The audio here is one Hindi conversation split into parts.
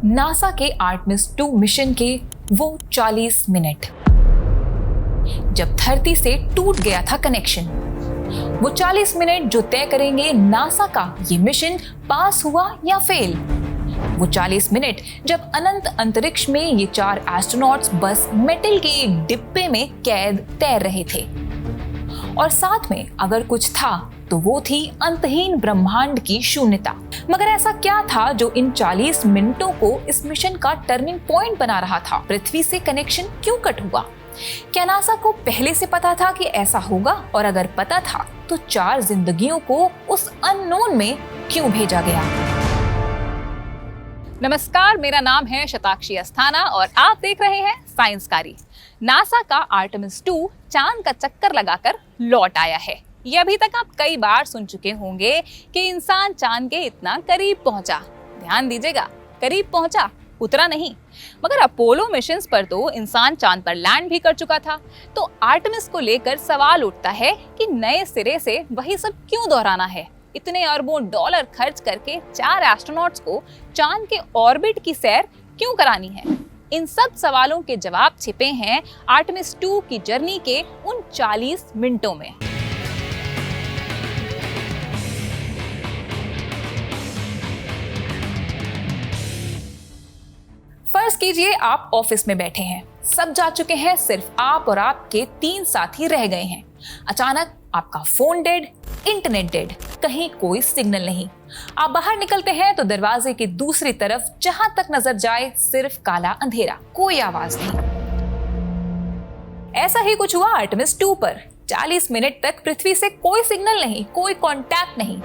नासा के आर्टेमिस 2 मिशन के वो 40 मिनट जब धरती से टूट गया था कनेक्शन। वो 40 मिनट जो तय करेंगे नासा का ये मिशन पास हुआ या फेल। वो 40 मिनट जब अनंत अंतरिक्ष में ये 4 एस्ट्रोनॉट्स बस मेटल के एक डिब्बे में कैद तैर रहे थे, और साथ में अगर कुछ था तो वो थी अंतहीन ब्रह्मांड की शून्यता। मगर ऐसा क्या था जो इन 40 मिनटों को इस मिशन का टर्निंग पॉइंट बना रहा था? पृथ्वी से कनेक्शन क्यों कट हुआ? क्या नासा को पहले से पता था कि ऐसा होगा? और अगर पता था तो 4 जिंदगियों को उस अननोन में क्यों भेजा गया? नमस्कार, मेरा नाम है शताक्षी अस्थाना और आप देख रहे हैं साइंसकारी। नासा का आर्टेमिस 2 चांद का चक्कर लगाकर लौट आया है। ये अभी तक आप कई बार सुन चुके होंगे कि इंसान चांद के इतना करीब पहुंचा। ध्यान दीजिएगा, करीब पहुंचा, उतरा नहीं। मगर अपोलो मिशंस पर तो इंसान चांद पर लैंड भी कर चुका था। तो आर्टेमिस को लेकर सवाल उठता है कि नए सिरे से वही सब क्यों दोहराना है? इतने अरबों डॉलर खर्च करके 4 एस्ट्रोनॉट्स को चांद के ऑर्बिट की सैर क्यों करानी है? इन सब सवालों के जवाब छिपे हैं आर्टेमिस 2 की जर्नी के उन 40 मिनटों में। फर्ज कीजिए आप ऑफिस में बैठे हैं, सब जा चुके हैं, सिर्फ आप और आपके 3 साथी रह गए हैं। अचानक आपका फोन डेड, इंटरनेट डेड, कहीं कोई सिग्नल नहीं। आप बाहर निकलते हैं तो दरवाजे की दूसरी तरफ जहां तक नजर जाए सिर्फ काला अंधेरा, कोई आवाज नहीं। ऐसा ही कुछ हुआ आर्टेमिस 2 पर। 40 मिनट तक पृथ्वी से कोई सिग्नल नहीं, कोई कांटेक्ट नहीं।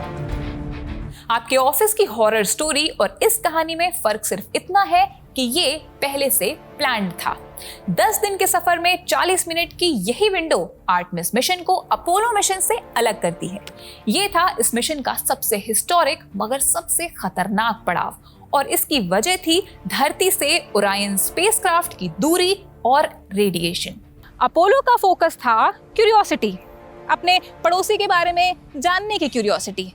आपके ऑफिस की हॉरर स्टोरी और इस कहानी में फर्क सिर्फ इतना है कि ये पहले से प्लान्ड था। 10 दिन के सफर में 40 मिनट की यही विंडो आर्टेमिस मिशन को अपोलो मिशन से अलग करती है। ये था इस मिशन का सबसे हिस्टोरिक मगर सबसे खतरनाक पड़ाव, और इसकी वजह थी धरती से ओरायन स्पेसक्राफ्ट की दूरी और रेडिएशन। अपोलो का फोकस था क्यूरियोसिटी, अपने पड़ोसी के बारे में जानने की क्यूरियोसिटी।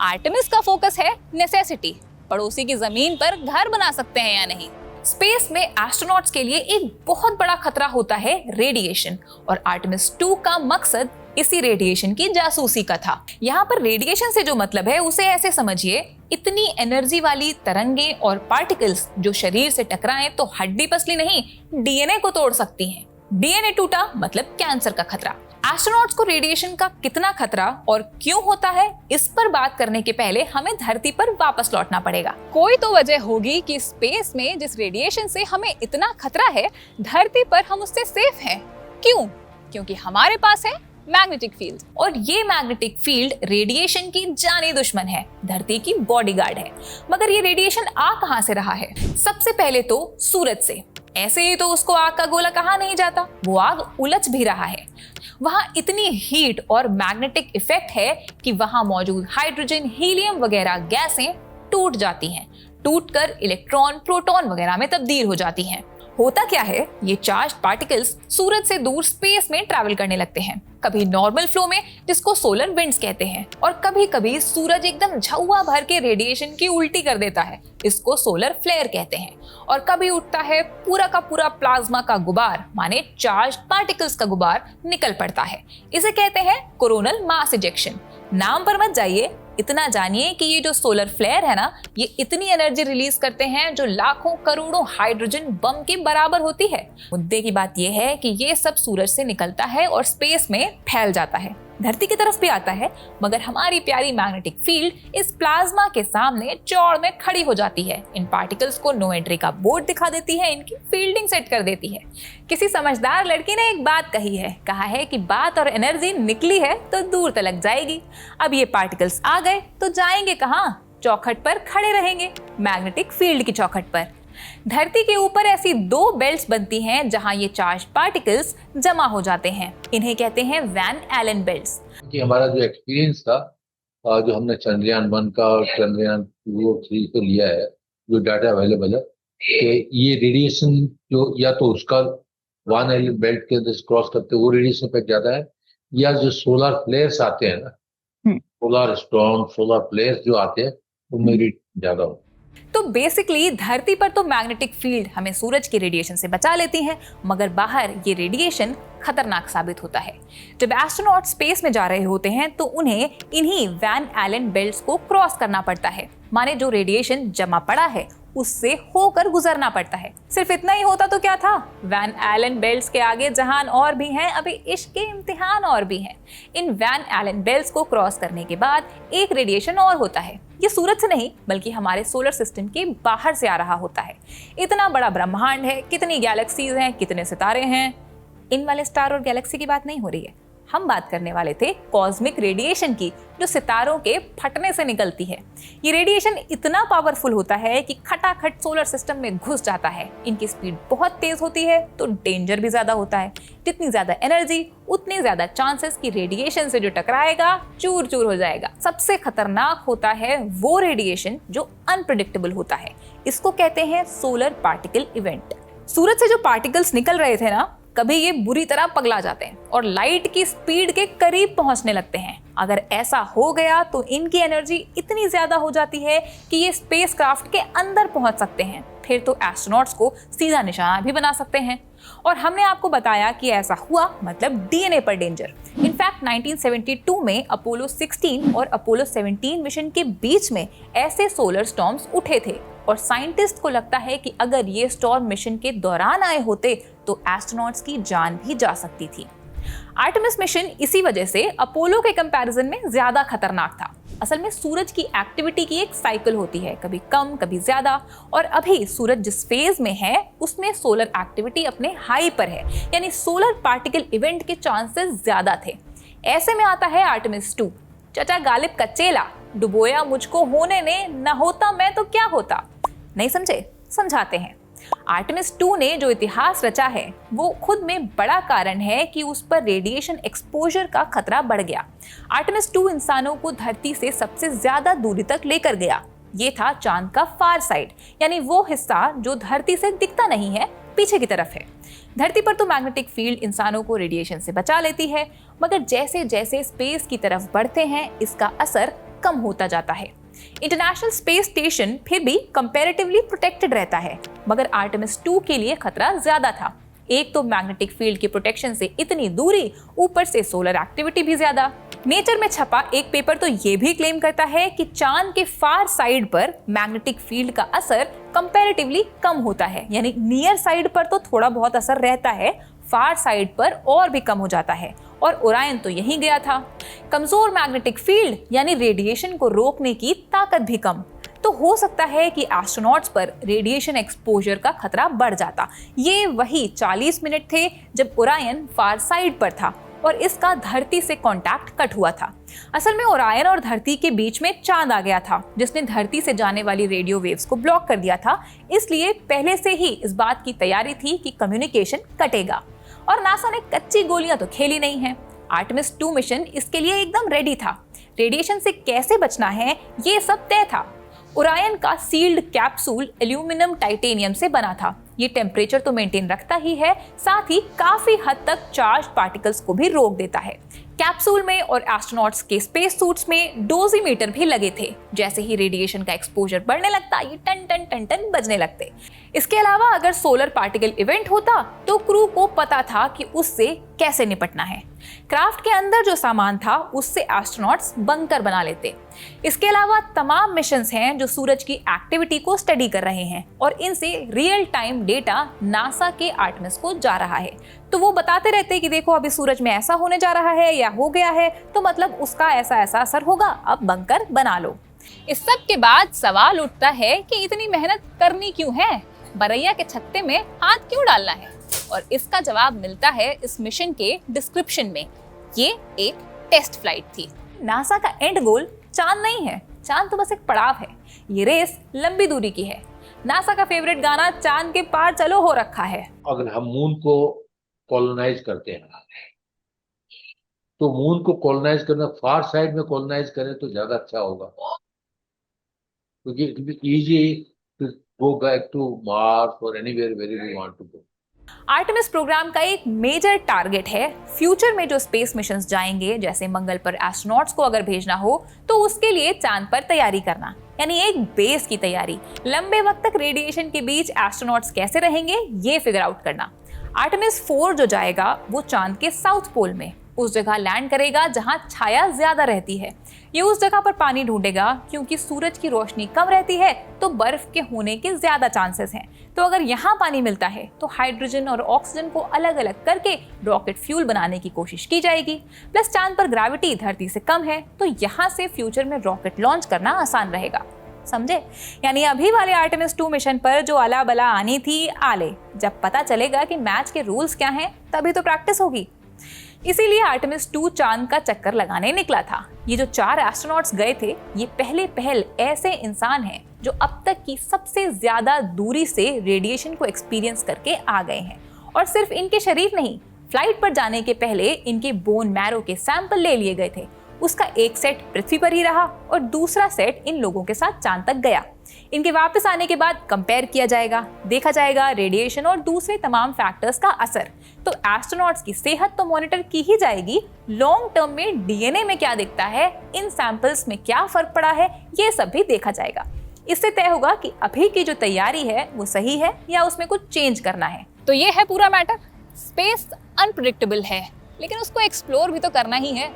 आर्टेमिस का फोकस है नेसेसिटी, पड़ोसी की जमीन पर घर बना सकते हैं या नहीं। स्पेस में एस्ट्रोनॉट्स के लिए एक बहुत बड़ा खतरा होता है रेडिएशन, और आर्टेमिस 2 का मकसद इसी रेडिएशन की जासूसी का था। यहाँ पर रेडिएशन से जो मतलब है उसे ऐसे समझिए, इतनी एनर्जी वाली तरंगें और पार्टिकल्स जो शरीर से टकराएं तो हड्डी पसली नहीं, डीएनए को तोड़ सकती हैं। डीएनए टूटा मतलब कैंसर का खतरा। एस्ट्रोनॉट्स को रेडिएशन का कितना खतरा और क्यों होता है, इस पर बात करने के पहले हमें धरती पर वापस लौटना पड़ेगा। कोई तो वजह होगी कि स्पेस में जिस रेडिएशन से हमें इतना खतरा है, धरती पर हम उससे सेफ हैं। क्यों? क्योंकि हमारे पास है मैग्नेटिक फील्ड, और ये मैग्नेटिक फील्ड रेडिएशन की जानी दुश्मन है, धरती की बॉडीगार्ड है। मगर ये रेडिएशन आ कहां से रहा है? सबसे पहले तो सूरज से। ऐसे ही तो उसको आग का गोला कहा नहीं जाता, वो आग उलझ भी रहा है। वहां इतनी हीट और मैग्नेटिक इफेक्ट है कि वहां मौजूद हाइड्रोजन, हीलियम वगैरह गैसें टूट जाती हैं, टूटकर इलेक्ट्रॉन, प्रोटॉन वगैरह में तब्दील हो जाती हैं। होता क्या है, ये चार्ज्ड पार्टिकल्स सूरज से दूर स्पेस में ट्रैवल करने लगते हैं, कभी नॉर्मल फ्लो में जिसको सोलर विंड्स कहते हैं, और कभी कभी सूरज एकदम झउआ भर के रेडिएशन की उल्टी कर देता है, इसको सोलर फ्लेयर कहते हैं। और कभी उठता है पूरा का पूरा प्लाज्मा का गुबार, माने चार्ज्ड पार्टिकल्स का गुबार निकल पड़ता है। इसे कहते हैं कोरोनल मास इजेक्शन। नाम पर मत जाइए, इतना जानिए कि ये जो सोलर फ्लेयर है ना, ये इतनी एनर्जी रिलीज करते हैं जो लाखों करोड़ों हाइड्रोजन बम के बराबर होती है। मुद्दे की बात ये है कि ये सब सूरज से निकलता है और स्पेस में फैल जाता है, धरती की तरफ भी आता है, मगर हमारी प्यारी मैग्नेटिक फील्ड इस प्लाज्मा के सामने चौड़ में खड़ी हो जाती है। इन पार्टिकल्स को नो एंट्री का बोर्ड दिखा देती है, इनकी फील्डिंग सेट कर देती है। किसी समझदार लड़की ने एक बात कही है, कहा है कि बात और एनर्जी निकली है तो दूर तलक जाएगी। अब ये पार्टिकल्स आ गए तो जाएंगे कहाँ? चौखट पर खड़े रहेंगे, मैग्नेटिक फील्ड की चौखट पर। धरती के ऊपर ऐसी 2 बेल्ट्स बनती हैं जहां ये चार्ज पार्टिकल्स जमा हो जाते हैं, इन्हें कहते हैं वैन एलन बेल्ट्स। कि हमारा जो एक्सपीरियंस था, जो हमने चंद्रयान 1 का और चंद्रयान 2 और 3 को लिया है, जो डाटा अवेलेबल है कि ये रेडिएशन जो या तो उसका 1 एलन बेल्ट के अंदर क्रॉस करते वो रेडिएशन इफेक्ट ज्यादा है, या जो सोलर फ्लेयर्स आते हैं ना, सोलर स्टॉर्म, सोलर फ्लेयर्स जो आते हैं उनमें रेडिएशन ज्यादा हो। तो बेसिकली धरती पर तो मैग्नेटिक फील्ड हमें सूरज के रेडिएशन से बचा लेती है, मगर बाहर ये रेडिएशन खतरनाक साबित होता है। जब एस्ट्रोनॉट स्पेस में जा रहे होते हैं तो उन्हें इन्हीं वैन एलन बेल्ट्स को क्रॉस करना पड़ता है, माने जो रेडिएशन जमा पड़ा है उससे होकर गुजरना पड़ता है। सिर्फ इतना ही होता तो क्या था, वैन एलन बेल्ट्स के आगे जहान और भी हैं, अभी इश्क के इम्तिहान और भी हैं। इन वैन एलन बेल्ट्स को क्रॉस करने के बाद एक रेडिएशन और होता है। ये सूरज से नहीं बल्कि हमारे सोलर सिस्टम के बाहर से आ रहा होता है। इतना बड़ा ब्रह्मांड है, कितनी गैलेक्सीज हैं, कितने सितारे हैं, इन वाले स्टार और गैलेक्सी की बात नहीं हो रही है। हम बात करने वाले थे कॉस्मिक रेडिएशन की, जो सितारों के फटने से निकलती है। ये रेडिएशन इतना पावरफुल होता है कि खटाखट सोलर सिस्टम में घुस जाता है। इनकी स्पीड बहुत तेज होती है तो डेंजर भी ज्यादा होता है। जितनी ज्यादा एनर्जी उतने ज्यादा चांसेस कि रेडिएशन से जो टकराएगा चूर चूर हो जाएगा। सबसे खतरनाक होता है वो रेडिएशन जो अनप्रेडिक्टेबल होता है। इसको कहते हैं सोलर पार्टिकल इवेंट। सूरज से जो पार्टिकल्स निकल रहे थे ना, कभी ये बुरी तरह पगला जाते हैं और लाइट की स्पीड के करीब पहुंचने लगते हैं। अगर ऐसा हो गया तो इनकी एनर्जी इतनी ज्यादा हो जाती है कि ये स्पेसक्राफ्ट के अंदर पहुंच सकते हैं। फिर तो एस्ट्रोनॉट्स को सीधा निशाना भी बना सकते हैं। और हमने आपको बताया कि ऐसा हुआ मतलब डीएनए पर डेंजर। इनफैक्ट 1972 में अपोलो 16 और अपोलो 17 मिशन के बीच में ऐसे सोलर स्टॉर्म्स उठे थे और साइंटिस्ट को लगता है कि अगर ये स्टॉर्म मिशन के दौरान आए होते तो एस्ट्रोनॉट्स की जान भी जा सकती थी। आर्टेमिस मिशन इसी वजह से अपोलो के कंपैरिजन में ज्यादा खतरनाक था। असल में सूरज की एक्टिविटी की एक साइकिल होती है, कभी कम कभी ज्यादा, और अभी सूरज जिस फेज में है उसमें सोलर एक्टिविटी अपने हाई पर है, यानी सोलर पार्टिकल इवेंट के चांसेस ज्यादा थे। ऐसे में आता है आर्टेमिस 2। चचा गालिब का चेला, डुबोया मुझको होने ने, न होता मैं तो क्या होता। नहीं समझे? समझाते हैं। आर्टेमिस 2 ने जो इतिहास रचा है वो खुद में बड़ा कारण है कि उस पर रेडिएशन एक्सपोजर का खतरा बढ़ गया। आर्टेमिस 2 इंसानों को धरती से सबसे ज्यादा दूरी तक लेकर गया। ये था चांद का फार साइड, यानी वो हिस्सा जो धरती से दिखता नहीं है, पीछे की तरफ है। धरती पर तो मैग्नेटिक फील्ड इंसानों को रेडिएशन से बचा लेती है, मगर जैसे जैसे स्पेस की तरफ बढ़ते हैं इसका असर कम होता जाता है। इंटरनेशनल स्पेस स्टेशन फिर भी कंपैरेटिवली प्रोटेक्टेड रहता है, मगर आर्टेमिस 2 के लिए खतरा ज्यादा था। एक तो मैग्नेटिक फील्ड की प्रोटेक्शन से इतनी दूरी, ऊपर से सोलर एक्टिविटी भी ज्यादा। नेचर में छपा एक पेपर तो ये भी क्लेम करता है कि चांद के फार साइड पर मैग्नेटिक फील्ड का असर कंपैरेटिवली कम होता है, यानी नियर साइड पर तो थोड़ा बहुत असर रहता है, फार साइड पर और भी कम हो जाता है। और ओरायन तो यहीं गया था। कमजोर मैग्नेटिक फील्ड यानी रेडिएशन को रोकने की ताकत भी कम, तो हो सकता है कि एस्ट्रोनॉट्स पर रेडिएशन एक्सपोजर का खतरा बढ़ जाता। ये वही 40 मिनट थे जब ओरायन फार साइड पर था और इसका धरती से कांटेक्ट कट हुआ था। असल में ओरायन और धरती के बीच में चांद आ गया था, जिसने धरती से जाने वाली रेडियो वेव्स को ब्लॉक कर दिया था। इसलिए पहले से ही इस बात की तैयारी थी कि कम्युनिकेशन कटेगा। और नासा ने कच्ची गोलियां तो खेली नहीं है। आर्टेमिस 2 मिशन इसके लिए एकदम रेडी था। रेडिएशन से कैसे बचना है ये सब तय था। ओरायन का सील्ड कैप्सूल एल्यूमिनियम टाइटेनियम से बना था। ये टेम्परेचर तो मेंटेन रखता ही है, साथ ही काफी हद तक चार्ज पार्टिकल्स को भी रोक देता है। कैप्सूल में और एस्ट्रोनॉट्स के स्पेस सूट्स में डोजीमीटर भी लगे थे। जैसे ही रेडिएशन का एक्सपोजर बढ़ने लगता ये टन टन टन टन बजने लगते। इसके अलावा अगर सोलर पार्टिकल इवेंट होता तो क्रू को पता था कि उससे कैसे निपटना है। क्राफ्ट के अंदर जो सामान था उससे एस्ट्रोनॉट्स बंकर बना लेते। इसके अलावा तमाम मिशंस हैं जो सूरज की एक्टिविटी को स्टडी कर रहे हैं और इनसे रियल टाइम डेटा नासा के आर्टेमिस को जा रहा है। तो वो बताते रहते कि देखो अभी सूरज में ऐसा होने जा रहा है या हो गया है, तो मतलब उसका ऐसा ऐसा असर होगा, अब बंकर बना लो। इस सब के बाद सवाल उठता है कि इतनी मेहनत करनी क्यों है, बरैया के छत्ते में हाथ क्यों डालना है? और इसका जवाब मिलता है इस मिशन के डिस्क्रिप्शन में। ये एक टेस्ट फ्लाइट थी। नासा का एंड गोल चांद नहीं है, चांद तो बस एक पड़ाव है। ये रेस लंबी दूरी की है। नासा का फेवरेट गाना चांद के पार चलो हो रखा है। अगर हम मून को कॉलोनाइज करते हैं तो मून को कॉलोनाइज करना, फार साइड में कॉलोनाइज करें तो ज्यादा अच्छा होगा, क्योंकि it will be easy to go back to Mars और anywhere where we want to go. Artemis programme का एक मेजर टारगेट है फ्यूचर में जो स्पेस मिशंस जाएंगे, जैसे मंगल पर एस्ट्रोनॉट्स को अगर भेजना हो तो उसके लिए चांद पर तैयारी करना। यानी एक बेस की तैयारी। लंबे वक्त तक रेडिएशन के बीच एस्ट्रोनॉट्स कैसे रहेंगे ये फिगर आउट करना। आर्टेमिस 4 जो जाएगा वो चांद के साउथ पोल में उस जगह लैंड करेगा जहां छाया ज्यादा रहती है। ये उस जगह पर पानी ढूंढेगा क्योंकि सूरज की रोशनी कम रहती है तो बर्फ के होने के ज्यादा चांसेस हैं। तो अगर यहाँ पानी मिलता है तो हाइड्रोजन और ऑक्सीजन को अलग अलग करके रॉकेट फ्यूल बनाने की कोशिश की जाएगी। प्लस चांद पर ग्रेविटी धरती से कम है तो यहाँ से फ्यूचर में रॉकेट लॉन्च करना आसान रहेगा। समझे? यानी अभी वाले आर्टेमिस 2 मिशन पर जो अला बला आनी थी आले, जब पता चलेगा कि मैच के रूल्स क्या हैं तभी तो प्रैक्टिस होगी। इसीलिए आर्टेमिस 2 चांद का चक्कर लगाने निकला था। ये जो 4 एस्ट्रोनॉट्स गए थे ये पहले ऐसे इंसान हैं जो अब तक की सबसे ज्यादा दूरी से रेडिएशन को एक्सपीरियंस करके आ गए हैं। और सिर्फ इनके शरीर नहीं, फ्लाइट पर जाने के पहले इनके बोन मैरो के सैंपल ले लिए गए थे। उसका एक सेट पृथ्वी पर ही रहा और दूसरा सेट इन लोगों के साथ चांद तक गया। इनके वापस आने के बाद कंपेयर किया जाएगा, देखा जाएगा रेडिएशन और दूसरे तमाम फैक्टर्स का असर। तो एस्ट्रोनॉट्स की सेहत तो मॉनिटर की ही जाएगी, लॉन्ग टर्म में डीएनए में क्या दिखता है, इन सैंपल्स में क्या फर्क पड़ा है, ये सब भी देखा जाएगा। इससे तय होगा कि अभी की जो तैयारी है वो सही है या उसमें कुछ चेंज करना है। तो ये है पूरा मैटर। स्पेस अनप्रेडिक्टेबल है लेकिन उसको एक्सप्लोर भी तो करना ही है।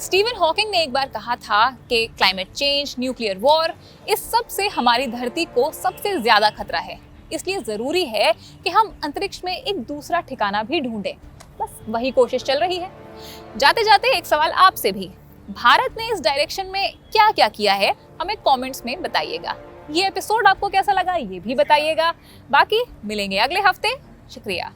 स्टीवन हॉकिंग ने एक बार कहा था कि क्लाइमेट चेंज, न्यूक्लियर वॉर, इस सब से हमारी धरती को सबसे ज्यादा खतरा है। इसलिए जरूरी है कि हम अंतरिक्ष में एक दूसरा ठिकाना भी ढूंढें। बस वही कोशिश चल रही है। जाते जाते एक सवाल आपसे भी, भारत ने इस डायरेक्शन में क्या क्या किया है हमें कमेंट्स में बताइएगा। ये एपिसोड आपको कैसा लगा ये भी बताइएगा। बाकी मिलेंगे अगले हफ्ते। शुक्रिया।